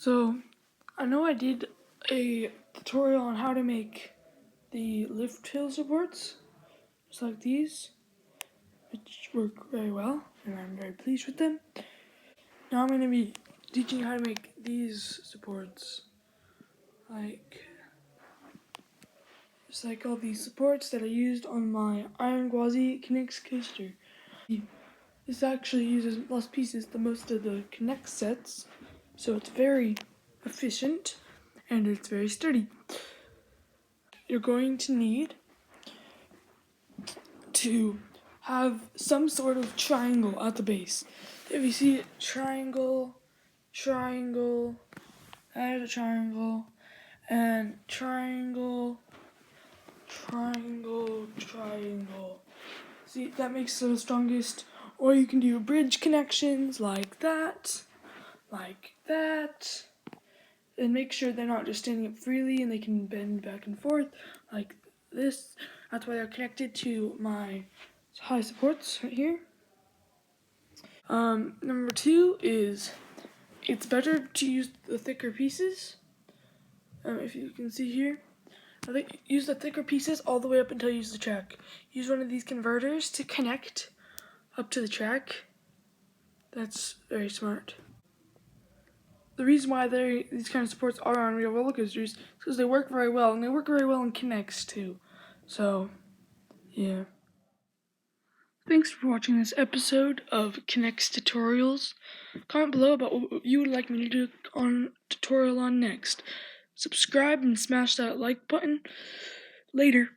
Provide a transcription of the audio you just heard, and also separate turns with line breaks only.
So, I know I did a tutorial on how to make the lift hill supports, just like these, which work very well, and I'm very pleased with them. Now I'm going to be teaching you how to make these supports, just like all these supports that I used on my Iron Gwazi K'NEX coaster. This actually uses less pieces than most of the K'NEX sets, so it's very efficient and it's very sturdy. You're going to need to have some sort of triangle at the base. If you see it, triangle, triangle, add a triangle, and triangle, triangle, triangle. See, that makes the strongest. Or you can do bridge connections like that, and make sure they're not just standing up freely and they can bend back and forth like this. That's why they're connected to my high supports right here. Number 2 is it's better to use the thicker pieces. If you can see here, use the thicker pieces all the way up until you use the track. Use one of these converters to connect up to the track. That's very smart. The reason why these kind of supports are on real roller coasters is because they work very well, and they work very well in K'NEX too. So, yeah. Thanks for watching this episode of K'NEX Tutorials. Comment below about what you would like me to do on tutorial on next. Subscribe and smash that like button. Later.